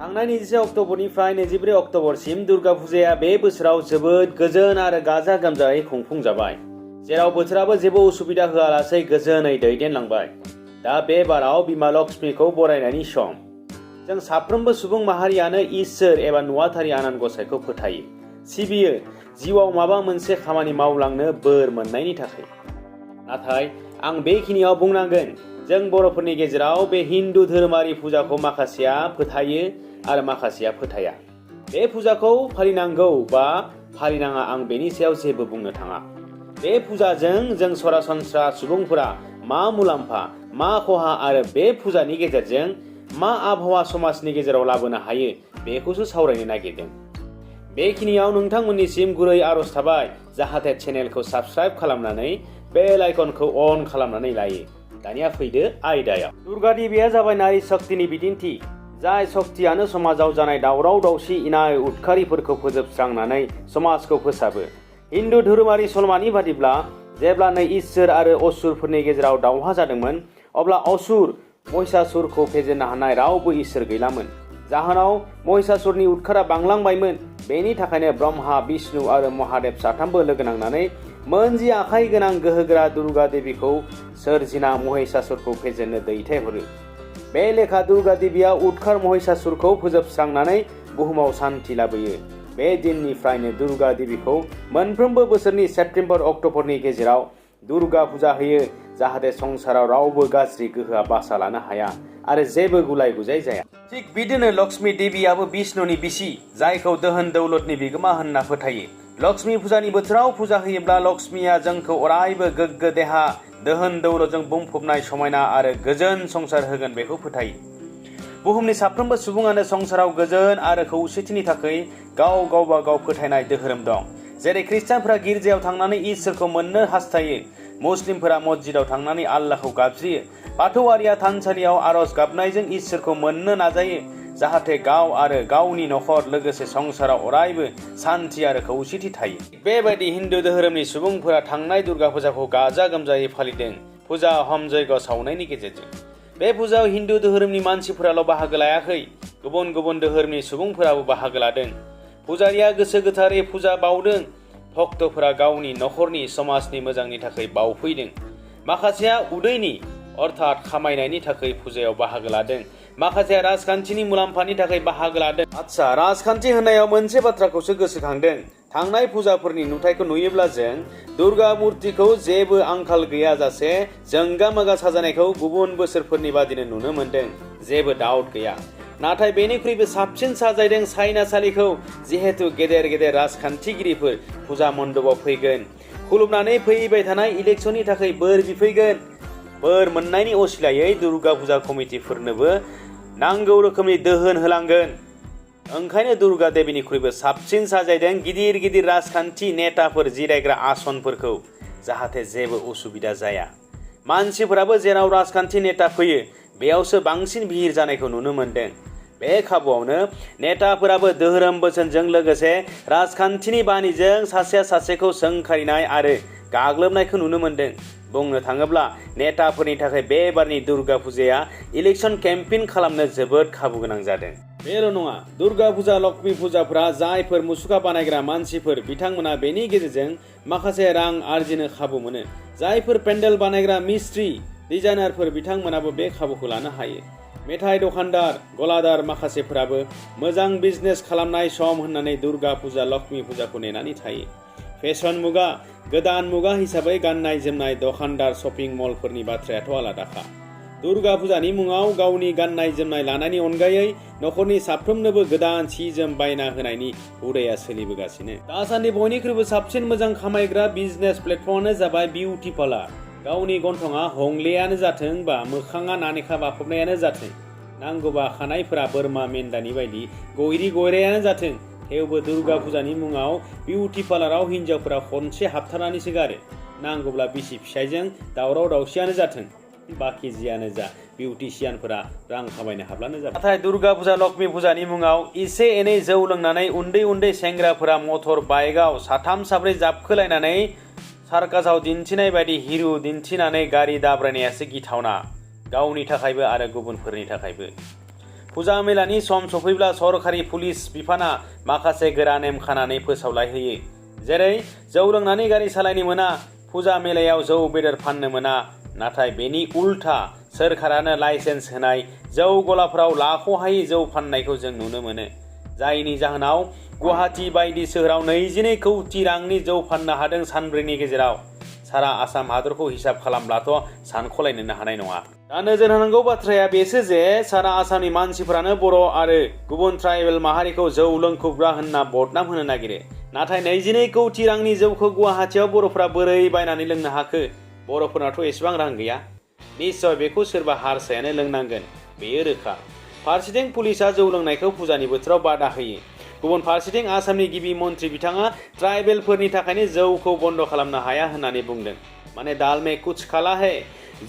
थांनाय 21 अक्ट'बरनिफ्राय 24 अक्ट'बरसिम दुर्गा फुजाया बे बोसोराव जोबोद गोजोन आरो गाजा गोमजायै खुंफुंजाबाय, जेराव बोथोराबो जेबो उसुबिदा होआलासै गोजोनै दैदेनलांबाय। दा बे बाराव बिमा लक्ष्मीखौ बरायनायनि सम। जों साफ्रोमबो सुबुं माहारियानो इसोर एबा नुवाथारि आनान गसाइखौ फोथायो, सिबियो, जिउआव माबा मोनसे खामानि मावलांनो बोर मोननायनि थाखाय। नाथाय आं बेखिनियाव बुंनांगोन, जों बर'फोरनि गेजेराव बे हिन्दु धोरोमारि फुजाखौ माखासेया फोथायो आरो माखासेया फोथाया। बे फुजाखौ फालिनांगौ बा फालिनाङा आं बेनि सायाव जेबो बुंनो थाङा। बे फुजाजों जों सरासनस्रा सुबुंफोरा मा मुलाम्फा, मा खहा आरो बे फुजानि गेजेरजों मा आबहावा समाजनि गेजेराव लाबोनो हायो बेखौसो सावरायनो नागिरदों। बेखिनियाव नोंथांमोननिसिम गुरै आरज थाबाय, जाहाथे चेनेलखौ साबस्क्राइब खालामनानै बेल आइकनखौ अन खालामनानै लायो। दानिया फैदो आयदायाव। दुर्गा देबीया जाबाय नारी शक्तिनि बिदिन्थि, जाय शक्तियानो समाजाव जानाय दावराव दावसि इनाय उदखारिफोरखौ फोजोबस्रांनानै समाजखौ फोसाबो। हिन्दु धोरोमारि सलमानि बादिब्ला जेब्लानो इसोर आरो असुरफोरनि गेजेराव दावहा जादोंमोन, अब्ला असुर महिषासुरखौ फेजेननो हानाय रावबो इसोर गैलामोन। जाहोनाव महिषासुरनि उदखारा बांलांबायमोन। बेनि थाखायनो ब्रह्मा, बिष्णु आरो महादेब साथामबो लोगो नांनानै मोनजि आखाइ गोनां गोहोगोरा दुर्गा देबीखौ सोरजिना महिषासुरखौ फेजेननो दैथायहरो। बे लेखा दुर्गा देबीया उदखार महिषासुरखौ फोजोबस्रांनानै बुहुमाव सान्थि लाबोयो। बे दिननिफ्रायनो दुर्गा देबीखौ मोनफ्रोमबो बोसोरनि सेप्तेम्बर अक्ट'बरनि गेजेराव दुर्गा फुजा होयो, जाहाथे संसाराव रावबो गाज्रि गोहोआ बासा लानो हाया आरो जेबो गुलाय गुजाय जाया। थिग बिदिनो लक्ष्मी देबीयाबो बिष्णुनि बिसि, जायखौ दोहोन दौलतनि बिगोमा होनना फोथायो। लक्ष्मी फुजानि बोथोराव फुजा होयोब्ला लक्ष्मीया जोंखौ अरायबो गोग्गो देहा, दोहोन दौलतजों बुंफबनाय समायना आरो गोजोन संसार होगोन बेखौ फोथायो। बुहुमनि साफ्रोमबो सुबुङानो संसाराव गोजोन आरो खौसेथिनि थाखाय गावबा गाव फोथायनाय धोरोम दं। जेरै ख्रिस्टानफोरा गिर्जायाव थांनानै इसोरखौ मोननो हास्थायो, मुस्लिमफोरा मस्जिदाव थांनानै आल्लाहखौ गाबज्रियो, बाथौआरिया थानसालियाव आरज गाबनायजों इसोरखौ मोननो नाजायो, जाहाथे गाव आरो गावनि नखर लोगोसे संसाराव अरायबो सान्थि आरो खौसेथि थायो। बेबायदि हिन्दु धोरोमनि सुबुंफोरा थांनाय दुर्गा फुजाखौ गाजा गोमजायै फालिदों, फुजा हम जयग सावनायनि गेजेरजों। बे फुजायाव हिन्दु धोरोमनि मानसिफोराल' बाहागो लायाखै, गुबुन गुबुन धोरोमनि सुबुंफोराबो बाहागो लादों। पुजारिया गोसो गोथारै फुजा बावदों, भक्तफोरा गावनि नखरनि समाजनि मोजांनि थाखाय बावफैदों। माखासेया उदैनि अर्थात खामायनायनि थाखाय फुजायाव बाहागो लादों, माखासेया राजखान्थिनि मुलाम्फानि थाखाय बाहागो लादों। आच्छा, राजखान्थि होननायाव मोनसे बाथ्राखौसो गोसोखांदों। थांनाय फुजाफोरनि नुथायखौ नुयोब्ला जों दुर्गा मुर्तिखौ जेबो आंखाल गैयाजासे जोंगा मागा साजायनायखौ गुबुन बोसोरफोरनि बादिनो नुनो मोन्दों, जेबो डाउट गैया। नाथाय बेनिख्रुइबो साबसिन साजायदों सायनासालिखौ, जिहेतु गेदेर गेदेर राजखान्थिगिरिफोर फुजा मण्डपाव फैगोन, खुलुमनानै फैबाय थानाय इलेक्सननि थाखाय बोर बिफैगोन। बोर मोननायनि असिलायै दुर्गा फुजा कमिटिफोरनोबो नांगौ रोखोमनि दोहोन होलांगोन। ओंखायनो दुर्गा देबीनिख्रुइबो साबसिन साजायदों गिदिर गिदिर राजखान्थि नेताफोर जिरायग्रा आसनफोरखौ, जाहाथे जेबो उसुबिदा जाया। मानसिफोराबो जेराव राजखान्थि नेता फैयो बेयावसो बांसिन भिर जानायखौ नुनो मोन्दों। बे खाबुआवनो नेताफोराबो धोरोम बोसोनजों लोगोसे राजखान्थिनि बानिजों सासेया सासेखौ सोंखारिनाय आरो गाग्लोबनायखौ नुनो मोन्दों। बुंनो थाङोब्ला नेताफोरनि थाखाय बे बारनि दुर्गा फुजाया इलेक्सन केम्पेइन खालामनो जोबोद खाबु गोनां जादों। बेल' नङा, दुर्गा फुजा, लक्ष्मी फुजाफोरा जायफोर मुसुखा बानायग्रा मानसिफोर, बिथांमोना बेनि गेजेरजों माखासे रां आरजिनो खाबु मोनो। जायफोर पेन्डेल बानायग्रा मिस्ट्रि, डिजाइनारफोर, बिथांमोनाबो बे खाबुखौ लानो हायो। मेथाइ दखानदार, गलादार माखासेफोराबो मोजां बिजनेस खालामनाय सम होननानै दुर्गा फुजा, लक्ष्मी फुजाखौ नेनानै थायो। फेशन मुगा, गोदान मुगा हिसाबै गाननाय जोमनाय दखानदार, शपिं मलफोरनि बाथ्रायाथ' आलादाखा। दुर्गा फुजानि मुङाव गावनि गाननाय जोमनाय लानायनि अनगायै नखरनि साफ्रोमनोबो गोदान सि जोम बायना होनायनि हुदाया सोलिबोगासिनो। दासान्दि बयनिख्रुइबो साबसिन मोजां खामायग्रा बिजनेस प्लेटफर्मआनो जाबाय बिउटि पार्लार। गावनि गन्थङा हंलेयानो जाथों बा मोखाङा नानेखा बाफबनायानो जाथों, नांगौबा खानायफोरा बोरमा मेन्दानि बायदि गयरि गयरायानो जाथों, थेवबो दुर्गा फुजानि मुङाव बिउटि पार्लाराव हिन्जावफोरा खनसे हाबथारनानैसो गारो। नांगौब्ला बिसि फिसायजों दावराव दावसियानो जाथों, बाखि जियानो जा बिउटिशियानफोरा रां खामायनो हाब्लानो जाबाय। नाथाय दुर्गा फुजा, लक्ष्मी फुजानि मुङाव एसे एनै जौ लोंनानै उन्दै उन्दै सेंग्राफोरा मटर बाइकआव साथाम साब्रै जाबखोलायनानै सार्कासाव दिन्थिनाय बायदि हिरु दिन्थिनानै गारि दाब्रायनायासो गिथावना, गावनि थाखायबो आरो गुबुनफोरनि थाखायबो। फुजा मेलानि सम सफैब्ला सरकारि पुलिस बिफाना माखासे गोरा नेम खानानै फोसावलाय होयो। जेरै जौ लोंनानै गारि सालायनो मोना, फुजा मेलायाव जौ बेदर फाननो मोना। नाथाय बेनि उल्था सोरखारानो लाइसेन्स होनाय जौ गलाफोराव लाख'हायै जौ फाननायखौ जों नुनो मोनो। जायनि जाहोनाव गुवाहाटि बायदि सोहोराव 22 कौटि रांनि जौ फाननो हादों सानब्रैनि गेजेराव। सारा आसाम हादरखौ हिसाब खालामब्लाथ' सानख'लायनोनो हानाय नङा। दा नोजोर होनांगौ बाथ्राया बेसो जे सारा आसामनि मानसिफोरानो बर' आरो गुबुन ट्राइबेल माहारिखौ जौ लोंखुग्रा होनना बदनाम होनो नागिरो। नाथाय 22 कौटि रांनि जौखौ गुवाहाटियाव बर'फ्रा बोरै बायनानै लोंनो हाखो? बर'फोरनाथ' एसेबां रां गैया। निश्चय बेखौ सोरबा हारसायानो लोंनांगोन, बेयो रोखा। फारसेथिं पुलिसआ जौ लोंनायखौ फुजानि बोथोराव बादा होयो। गुबुन फारसेथिं आसामनि गिबि मन्त्रि बिथाङा ट्राइबेलफोरनि थाखायनो जौखौ बन्द खालामनो हाया होननानै बुंदों। माने दाल में कुछ काला है।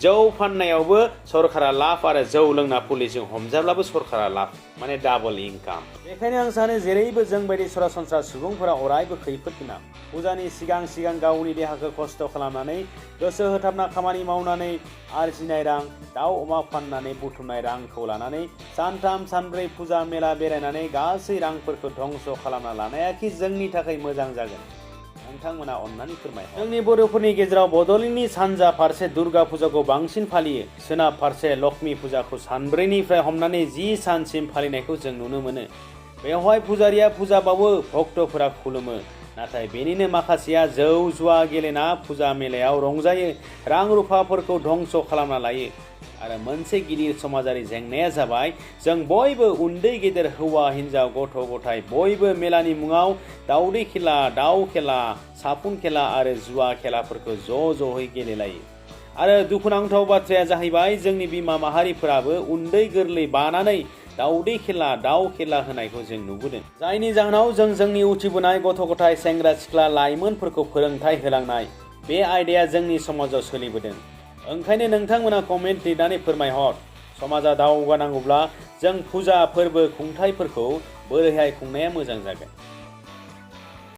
जौ फाननायावबो सरकारा लाब आरो जौ लोंना पुलिसजों हमजाब्लाबो सरकारा लाब। माने डाबल इनकाम। बेखायनो आं सानो जेरैबो जों बायदि सरासनस्रा सुबुंफोरा अरायबो खैफोद गोनां। फुजानि सिगां गावनि देहाखौ खस्थ' खालामनानै गोसो होथाबना खामानि मावनानै आरजिनाय रां, दाउ अमा फाननानै बुथुमनाय रांखौ लानानै सानथाम सानब्रै फुजा मेला बेरायनानै गासै रांफोरखौ धंस खालामना लानायाखि जोंनि थाखाय मोजां जागोन? नोंथांमोना अननानै फोरमाय। जोंनि बर'फोरनि गेजेराव बड'लेण्डनि सानजा फारसे दुर्गा फुजाखौ बांसिन फालियो। सोनाब फारसे लक्ष्मी फुजाखौ सानब्रैनिफ्राय हमनानै 10 सानसिम फालिनायखौ जों नुनो मोनो। बेवहाय पुजारिया फुजा बावो, भक्तफोरा खुलुमो। नाथाय बेनिनो माखासेया जौ जुवा गेलेना फुजा मेलायाव रंजायो, रां रुफाफोरखौ धंस खालामना लायो। आरो मोनसे गिदिर समाजारि जेंनाया जाबाय जों बयबो उन्दै गेदेर हौवा हिन्जाव गथ' गथाय बयबो मेलानि मुङाव दावदै खेला, दाउ खेला, साफुन खेला आरो जुवा खेलाफोरखौ ज'यै गेलेलायो। आरो दुखुनांथाव बाथ्राया जाहैबाय जोंनि बिमा माहारिफोराबो उन्दै गोरलै बानानै दावदै खेला, दाउ खेला होनायखौ जों नुबोदों। जायनि जाहोनाव जों जोंनि उथिबोनाय गथ' गथाय, सेंग्रा सिख्ला, लाइमोनफोरखौ फोरोंथाइ होलांनाय बे आयदाया जोंनि समाजाव सोलिबोदों। ओंखायनो नोंथांमोना कमेन्ट लिरनानै फोरमायहर। समाजा दावगानांगौब्ला जों फुजा फोरबो खुंथायफोरखौ बोरैहाय खुंनाया मोजां जागोन?